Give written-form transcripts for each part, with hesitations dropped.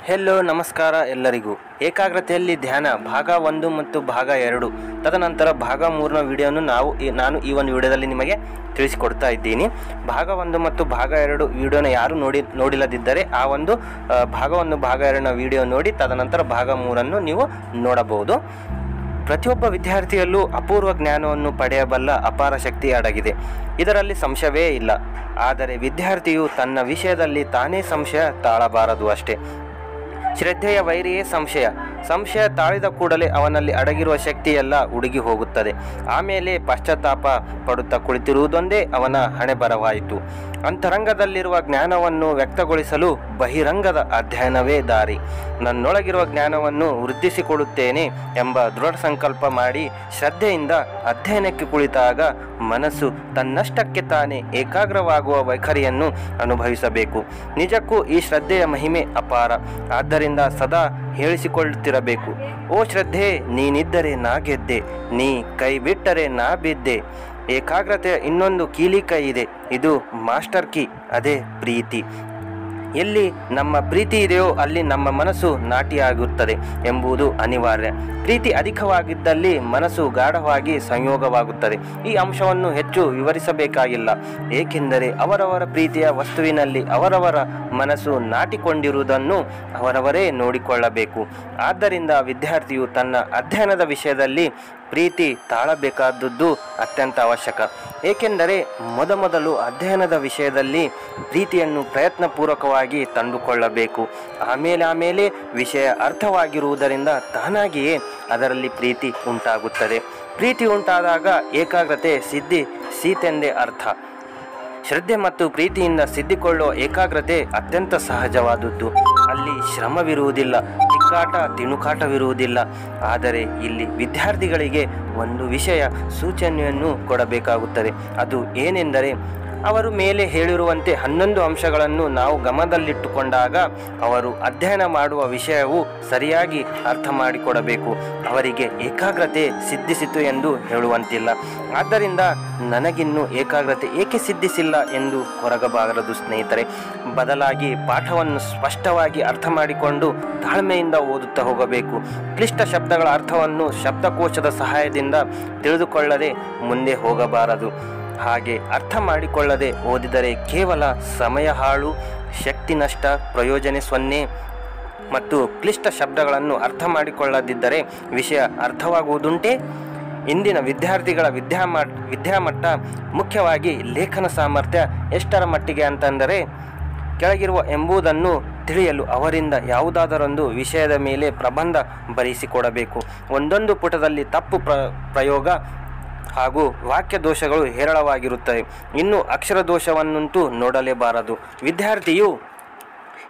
Hello ನಮಸ್ಕಾರ ಎಲ್ಲರಿಗೂ. ಏಕಾಗ್ರತೆಯಲ್ಲಿ ಧ್ಯಾನ ಭಾಗ 1 ಮತ್ತು ಭಾಗ 2 ತದನಂತರ ಭಾಗ 3ನ ವಿಡಿಯೋನು ನಾನು ಈ ಒಂದು ವಿಡಿಯೋದಲ್ಲಿ ನಿಮಗೆ ತಿಳಿಸಿಕೊಡ್ತಾ ಇದ್ದೀನಿ. ಭಾಗ 1 ಮತ್ತು ಭಾಗ 2 ವಿಡಿಯೋನ ಯಾರು ನೋಡಿಲ್ಲದಿದ್ದರೆ ಆ ಒಂದು ಭಾಗ 1 ಭಾಗ 2ನ ವಿಡಿಯೋ ನೋಡಿ ತದನಂತರ ಭಾಗ 3ಅನ್ನು ನೀವು ನೋಡಬಹುದು. ಪ್ರತಿಯೊಬ್ಬ ವಿದ್ಯಾರ್ಥಿಯಲ್ಲೂ ಅಪೂರ್ವ ಜ್ಞಾನವನ್ನು ಪಡೆಯಬಲ್ಲ ಅಪಾರ ಶಕ್ತಿ ಅಡಗಿದೆ, ಇದರಲ್ಲಿ ಸಂಶಯವೇ ಇಲ್ಲ. ಆದರೆ ವಿದ್ಯಾರ್ಥಿಯು ತನ್ನ ವಿಷಯದಲ್ಲಿ ತಾನೇ ಸಂಶಯ ತಾಳಬಾರದು ಅಷ್ಟೇ. ಶ್ರದ್ಧೆಯ ವೈರಿಯೇ ಸಂಶಯ ತಾಳಿದ ಕೂಡಲೇ ಅವನಲ್ಲಿ ಅಡಗಿರುವ ಶಕ್ತಿಯೆಲ್ಲ ಉಡುಗಿ ಹೋಗುತ್ತದೆ. ಆಮೇಲೆ ಪಶ್ಚಾತ್ತಾಪ ಪಡುತ್ತಾ ಕುಳಿತಿರುವುದೊಂದೇ ಅವನ ಹಣೆಬರವಾಯಿತು. ಅಂತರಂಗದಲ್ಲಿರುವ ಜ್ಞಾನವನ್ನು ವ್ಯಕ್ತಗೊಳಿಸಲು ಬಹಿರಂಗದ ಅಧ್ಯಯನವೇ ದಾರಿ. ನನ್ನೊಳಗಿರುವ ಜ್ಞಾನವನ್ನು ವೃದ್ಧಿಸಿಕೊಳ್ಳುತ್ತೇನೆ ಎಂಬ ದೃಢ ಸಂಕಲ್ಪ ಮಾಡಿ ಶ್ರದ್ಧೆಯಿಂದ ಅಧ್ಯಯನಕ್ಕೆ ಕುಳಿತಾಗ ಮನಸ್ಸು ತನ್ನಷ್ಟಕ್ಕೆ ತಾನೇ ಏಕಾಗ್ರವಾಗುವ ವೈಖರಿಯನ್ನು ಅನುಭವಿಸಬೇಕು. ನಿಜಕ್ಕೂ ಈ ಶ್ರದ್ಧೆಯ ಮಹಿಮೆ ಅಪಾರ. ಆದ್ದರಿಂದ ಸದಾ ಹೇಳಿಸಿಕೊಳ್ಳುತ್ತಿರಬೇಕು, ಓ ಶ್ರದ್ಧೆ, ನೀನಿದ್ದರೆ ನಾ ಗೆದ್ದೆ, ನೀ ಕೈ ಬಿಟ್ಟರೆ ನಾ ಬಿದ್ದೆ. ಏಕಾಗ್ರತೆಯ ಇನ್ನೊಂದು ಕೀಲಿ ಕೈ ಇದೆ, ಇದು ಮಾಸ್ಟರ್ ಕೀ, ಅದೇ ಪ್ರೀತಿ. ಎಲ್ಲಿ ನಮ್ಮ ಪ್ರೀತಿ ಇದೆಯೋ ಅಲ್ಲಿ ನಮ್ಮ ಮನಸ್ಸು ನಾಟಿಯಾಗುತ್ತದೆ ಎಂಬುದು ಅನಿವಾರ್ಯ. ಪ್ರೀತಿ ಅಧಿಕವಾಗಿದ್ದಲ್ಲಿ ಮನಸ್ಸು ಗಾಢವಾಗಿ ಸಂಯೋಗವಾಗುತ್ತದೆ. ಈ ಅಂಶವನ್ನು ಹೆಚ್ಚು ವಿವರಿಸಬೇಕಾಗಿಲ್ಲ, ಏಕೆಂದರೆ ಅವರವರ ಪ್ರೀತಿಯ ವಸ್ತುವಿನಲ್ಲಿ ಅವರವರ ಮನಸ್ಸು ನಾಟಿಕೊಂಡಿರುವುದನ್ನು ಅವರವರೇ ನೋಡಿಕೊಳ್ಳಬೇಕು. ಆದ್ದರಿಂದ ವಿದ್ಯಾರ್ಥಿಯು ತನ್ನ ಅಧ್ಯಯನದ ವಿಷಯದಲ್ಲಿ ಪ್ರೀತಿ ತಾಳಬೇಕಾದದ್ದು ಅತ್ಯಂತ ಅವಶ್ಯಕ. ಏಕೆಂದರೆ ಮೊದಲು ಅಧ್ಯಯನದ ವಿಷಯದಲ್ಲಿ ಪ್ರೀತಿಯನ್ನು ಪ್ರಯತ್ನಪೂರ್ವಕವಾಗಿ ತಂದುಕೊಳ್ಳಬೇಕು. ಆಮೇಲೆ ವಿಷಯ ಅರ್ಥವಾಗಿರುವುದರಿಂದ ತಾನಾಗಿಯೇ ಅದರಲ್ಲಿ ಪ್ರೀತಿ ಉಂಟಾಗುತ್ತದೆ. ಪ್ರೀತಿ ಉಂಟಾದಾಗ ಏಕಾಗ್ರತೆ ಸಿದ್ಧಿಸೀತೆಂದೇ ಅರ್ಥ. ಶ್ರದ್ಧೆ ಮತ್ತು ಪ್ರೀತಿಯಿಂದ ಸಿದ್ಧಿಕೊಳ್ಳುವ ಏಕಾಗ್ರತೆ ಅತ್ಯಂತ ಸಹಜವಾದದ್ದು. ಅಲ್ಲಿ ಶ್ರಮವಿರುವುದಿಲ್ಲ, ತಿಣುಕಾಟವಿರುವುದಿಲ್ಲ. ಆದರೆ ಇಲ್ಲಿ ವಿದ್ಯಾರ್ಥಿಗಳಿಗೆ ಒಂದು ವಿಷಯ ಸೂಚನೆಯನ್ನು ಕೊಡಬೇಕಾಗುತ್ತದೆ. ಅದು ಏನೆಂದರೆ, ಅವರು ಮೇಲೆ ಹೇಳಿರುವಂತೆ 11 ಅಂಶಗಳನ್ನು ನಾವು ಗಮನದಲ್ಲಿಟ್ಟುಕೊಂಡಾಗ ಅವರು ಅಧ್ಯಯನ ಮಾಡುವ ವಿಷಯವು ಸರಿಯಾಗಿ ಅರ್ಥ ಮಾಡಿಕೊಡಬೇಕು. ಅವರಿಗೆ ಏಕಾಗ್ರತೆ ಸಿದ್ಧಿಸಿತು ಎಂದು ಹೇಳುವಂತಿಲ್ಲ. ಆದ್ದರಿಂದ ನನಗಿನ್ನೂ ಏಕಾಗ್ರತೆ ಏಕೆ ಸಿದ್ಧಿಸಿಲ್ಲ ಎಂದು ಹೊರಗಬಾರದು ಸ್ನೇಹಿತರೆ. ಬದಲಾಗಿ ಪಾಠವನ್ನು ಸ್ಪಷ್ಟವಾಗಿ ಅರ್ಥ ಮಾಡಿಕೊಂಡು ತಾಳ್ಮೆಯಿಂದ ಓದುತ್ತಾ ಹೋಗಬೇಕು. ಕ್ಲಿಷ್ಟ ಶಬ್ದಗಳ ಅರ್ಥವನ್ನು ಶಬ್ದಕೋಶದ ಸಹಾಯದಿಂದ ತಿಳಿದುಕೊಳ್ಳದೆ ಮುಂದೆ ಹೋಗಬಾರದು. ಹಾಗೆ ಅರ್ಥ ಮಾಡಿಕೊಳ್ಳದೆ ಓದಿದರೆ ಕೇವಲ ಸಮಯ ಹಾಳು, ಶಕ್ತಿ ನಷ್ಟ, ಪ್ರಯೋಜನ 0. ಮತ್ತು ಕ್ಲಿಷ್ಟ ಶಬ್ದಗಳನ್ನು ಅರ್ಥ ಮಾಡಿಕೊಳ್ಳದಿದ್ದರೆ ವಿಷಯ ಅರ್ಥವಾಗುವುದುಂಟೆ? ಇಂದಿನ ವಿದ್ಯಾರ್ಥಿಗಳ ವಿದ್ಯಾಮಟ್ಟ, ಮುಖ್ಯವಾಗಿ ಲೇಖನ ಸಾಮರ್ಥ್ಯ ಎಷ್ಟರ ಮಟ್ಟಿಗೆ ಅಂತಂದರೆ, ಕೆಳಗಿರುವ ಎಂಬುದನ್ನು ತಿಳಿಯಲು ಅವರಿಂದ ಯಾವುದಾದರೊಂದು ವಿಷಯದ ಮೇಲೆ ಪ್ರಬಂಧ ಬರೆಸಿಕೊಡಬೇಕು. ಒಂದೊಂದು ಪುಟದಲ್ಲಿ ತಪ್ಪು ಪ್ರಯೋಗ ಹಾಗೂ ವಾಕ್ಯ ದೋಷಗಳು ಹೇರಳವಾಗಿರುತ್ತವೆ. ಇನ್ನು ಅಕ್ಷರ ದೋಷವನ್ನಂತೂ ನೋಡಲೇಬಾರದು. ವಿದ್ಯಾರ್ಥಿಯು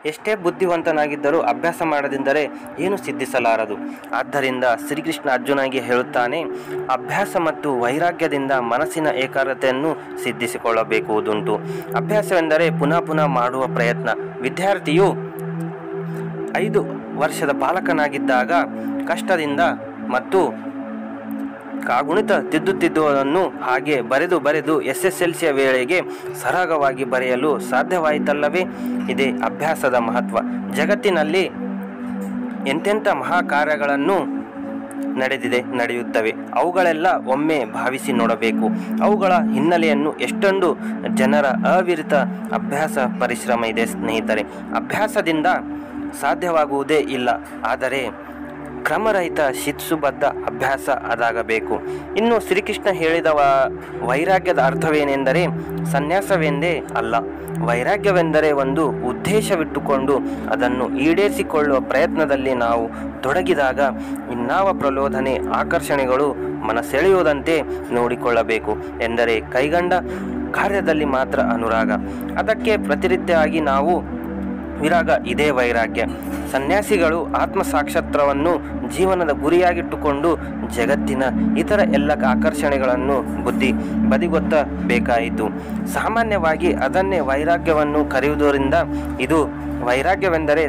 ಎಷ್ಟೇ ಬುದ್ಧಿವಂತನಾಗಿದ್ದರೂ ಅಭ್ಯಾಸ ಮಾಡದಿದ್ದರೆ ಏನು ಸಿದ್ಧಿಸಲಾರದು. ಆದ್ದರಿಂದ ಶ್ರೀಕೃಷ್ಣ ಅರ್ಜುನನಿಗೆ ಹೇಳುತ್ತಾನೆ, ಅಭ್ಯಾಸ ಮತ್ತು ವೈರಾಗ್ಯದಿಂದ ಮನಸ್ಸಿನ ಏಕಾಗ್ರತೆಯನ್ನು ಸಿದ್ಧಿಸಿಕೊಳ್ಳಬೇಕುದುಂಟು. ಅಭ್ಯಾಸವೆಂದರೆ ಪುನಃ ಮಾಡುವ ಪ್ರಯತ್ನ. ವಿದ್ಯಾರ್ಥಿಯು 5 ವರ್ಷದ ಬಾಲಕನಾಗಿದ್ದಾಗ ಕಷ್ಟದಿಂದ ಮತ್ತು ಕಾಗುಣಿತ ತಿದ್ದುತ್ತಿದ್ದುದನ್ನು ಹಾಗೆ ಬರೆದು SSLCಯ ವೇಳೆಗೆ ಸರಾಗವಾಗಿ ಬರೆಯಲು ಸಾಧ್ಯವಾಯಿತಲ್ಲವೇ? ಇದೇ ಅಭ್ಯಾಸದ ಮಹತ್ವ. ಜಗತ್ತಿನಲ್ಲಿ ಎಂತೆಂಥ ಮಹಾಕಾರ್ಯಗಳನ್ನು ನಡೆಯುತ್ತವೆ. ಅವುಗಳೆಲ್ಲ ಒಮ್ಮೆ ಭಾವಿಸಿ ನೋಡಬೇಕು. ಅವುಗಳ ಹಿನ್ನೆಲೆಯನ್ನು ಎಷ್ಟೊಂದು ಜನರ ಅವಿರತ ಅಭ್ಯಾಸ ಪರಿಶ್ರಮ ಇದೆ ಸ್ನೇಹಿತರೆ. ಅಭ್ಯಾಸದಿಂದ ಸಾಧ್ಯವಾಗುವುದೇ ಇಲ್ಲ, ಆದರೆ ಕ್ರಮರಹಿತ ಶಿಸ್ತುಬದ್ಧ ಅಭ್ಯಾಸ ಅದಾಗಬೇಕು. ಇನ್ನು ಶ್ರೀಕೃಷ್ಣ ಹೇಳಿದ ವೈರಾಗ್ಯದ ಅರ್ಥವೇನೆಂದರೆ ಸನ್ಯಾಸವೆಂದೇ ಅಲ್ಲ. ವೈರಾಗ್ಯವೆಂದರೆ ಒಂದು ಉದ್ದೇಶವಿಟ್ಟುಕೊಂಡು ಅದನ್ನು ಈಡೇರಿಸಿಕೊಳ್ಳುವ ಪ್ರಯತ್ನದಲ್ಲಿ ನಾವು ತೊಡಗಿದಾಗ ಇನ್ನಾವ ಪ್ರಲೋಭನೆ, ಆಕರ್ಷಣೆಗಳು ಮನಸೆಳೆಯುವುದಂತೆ ನೋಡಿಕೊಳ್ಳಬೇಕು. ಎಂದರೆ ಕೈಗಂಡ ಕಾರ್ಯದಲ್ಲಿ ಮಾತ್ರ ಅನುರಾಗ, ಅದಕ್ಕೆ ಪ್ರತಿರಿಕ್ತವಾಗಿ ನಾವು ವಿರಾಗ. ಇದೇ ವೈರಾಗ್ಯ. ಸನ್ಯಾಸಿಗಳು ಆತ್ಮಸಾಕ್ಷಾತ್ಕಾರವನ್ನು ಜೀವನದ ಗುರಿಯಾಗಿಟ್ಟುಕೊಂಡು ಜಗತ್ತಿನ ಇತರ ಎಲ್ಲ ಆಕರ್ಷಣೆಗಳನ್ನು ಬದಿಗೊತ್ತಬೇಕಾಯಿತು. ಸಾಮಾನ್ಯವಾಗಿ ಅದನ್ನೇ ವೈರಾಗ್ಯವನ್ನು ಕರೆಯುವುದರಿಂದ ಇದು ವೈರಾಗ್ಯವೆಂದರೆ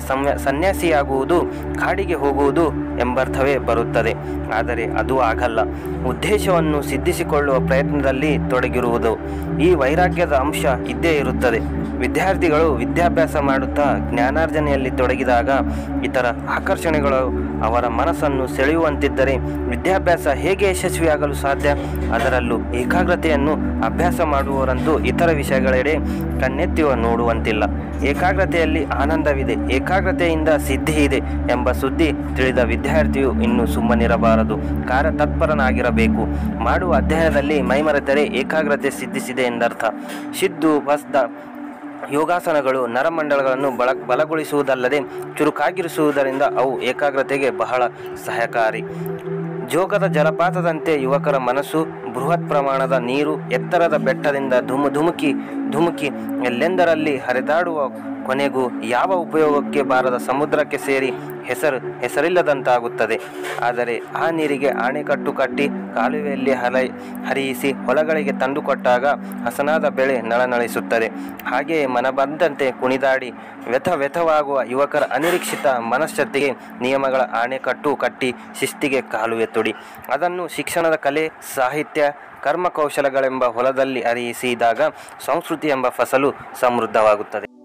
ಸನ್ಯಾಸಿಯಾಗುವುದು, ಕಾಡಿಗೆ ಹೋಗುವುದು ಎಂಬರ್ಥವೇ ಬರುತ್ತದೆ. ಆದರೆ ಅದು ಆಗಲ್ಲ. ಉದ್ದೇಶವನ್ನು ಸಿದ್ಧಿಸಿಕೊಳ್ಳುವ ಪ್ರಯತ್ನದಲ್ಲಿ ತೊಡಗಿರುವುದು ಈ ವೈರಾಗ್ಯದ ಅಂಶ ಇದ್ದೇ ಇರುತ್ತದೆ. ವಿದ್ಯಾರ್ಥಿಗಳು ವಿದ್ಯಾಭ್ಯಾಸ ಮಾಡುತ್ತಾ ಜ್ಞಾನಾರ್ಜನೆಯಲ್ಲಿ ತೊಡಗಿದಾಗ ಇತರ ಆಕರ್ಷಣೆಗಳು ಅವರ ಮನಸ್ಸನ್ನು ಸೆಳೆಯುವಂತಿದ್ದರೆ ವಿದ್ಯಾಭ್ಯಾಸ ಹೇಗೆ ಯಶಸ್ವಿಯಾಗಲು ಸಾಧ್ಯ? ಅದರಲ್ಲೂ ಏಕಾಗ್ರತೆಯನ್ನು ಅಭ್ಯಾಸ ಮಾಡುವವರಂತೂ ಇತರ ವಿಷಯಗಳೆಡೆ ಕಣ್ಣೆತ್ತಿ ನೋಡುವಂತಿಲ್ಲ. ಏಕಾಗ್ರತೆಯಲ್ಲಿ ಆನಂದವಿದೆ, ಏಕಾಗ್ರತೆಯಿಂದ ಸಿದ್ಧಿ ಇದೆ ಎಂಬ ಸುದ್ದಿ ತಿಳಿದ ವಿದ್ಯಾರ್ಥಿಯು ಇನ್ನು ಸುಮ್ಮನಿರಬಾರದು, ಕಾರ್ಯತತ್ಪರನಾಗಿರಬೇಕು. ಮಾಡುವ ಅಧ್ಯಯನದಲ್ಲಿ ಮೈಮರೆತರೆ ಏಕಾಗ್ರತೆ ಸಿದ್ಧಿಸಿದೆ ಎಂದರ್ಥ. ಸಿದ್ದು ಬಸ್ದ ಯೋಗಾಸನಗಳು ನರಮಂಡಲಗಳನ್ನು ಬಲಗೊಳಿಸುವುದಲ್ಲದೆ ಚುರುಕಾಗಿರಿಸುವುದರಿಂದ ಅವು ಏಕಾಗ್ರತೆಗೆ ಬಹಳ ಸಹಾಯಕಾರಿ. ಜೋಗದ ಜಲಪಾತದಂತೆ ಯುವಕರ ಮನಸ್ಸು ಬೃಹತ್ ಪ್ರಮಾಣದ ನೀರು ಎತ್ತರದ ಬೆಟ್ಟದಿಂದ ಧುಮುಕಿ ಎಲ್ಲೆಂದರಲ್ಲಿ ಹರಿದಾಡುವ ಕೊನೆಗೂ ಯಾವ ಉಪಯೋಗಕ್ಕೆ ಬಾರದ ಸಮುದ್ರಕ್ಕೆ ಸೇರಿ ಹೆಸರಿಲ್ಲದಂತಾಗುತ್ತದೆ. ಆದರೆ ಆ ನೀರಿಗೆ ಅಣೆಕಟ್ಟು ಕಟ್ಟಿ ಕಾಲುವೆಯಲ್ಲಿ ಹರಿಯಿಸಿ ಹೊಲಗಳಿಗೆ ತಂದುಕೊಟ್ಟಾಗ ಹಸನಾದ ಬೆಳೆ ನಳನಳಿಸುತ್ತದೆ. ಹಾಗೆಯೇ ಮನಬಂದಂತೆ ಕುಣಿದಾಡಿ ವ್ಯಥವಾಗುವ ಯುವಕರ ಅನಿರೀಕ್ಷಿತ ಮನಶ್ಶಕ್ತಿಗೆ ನಿಯಮಗಳ ಅಣೆಕಟ್ಟು ಕಟ್ಟಿ ಶಿಸ್ತಿಗೆ ಕಾಲುವೆ ತೊಡಿ ಅದನ್ನು ಶಿಕ್ಷಣದ ಕಲೆ, ಸಾಹಿತ್ಯ, ಕರ್ಮಕೌಶಲಗಳೆಂಬ ಹೊಲದಲ್ಲಿ ಹರಿಯಿಸಿದಾಗ ಸಂಸ್ಕೃತಿ ಎಂಬ ಫಸಲು ಸಮೃದ್ಧವಾಗುತ್ತದೆ.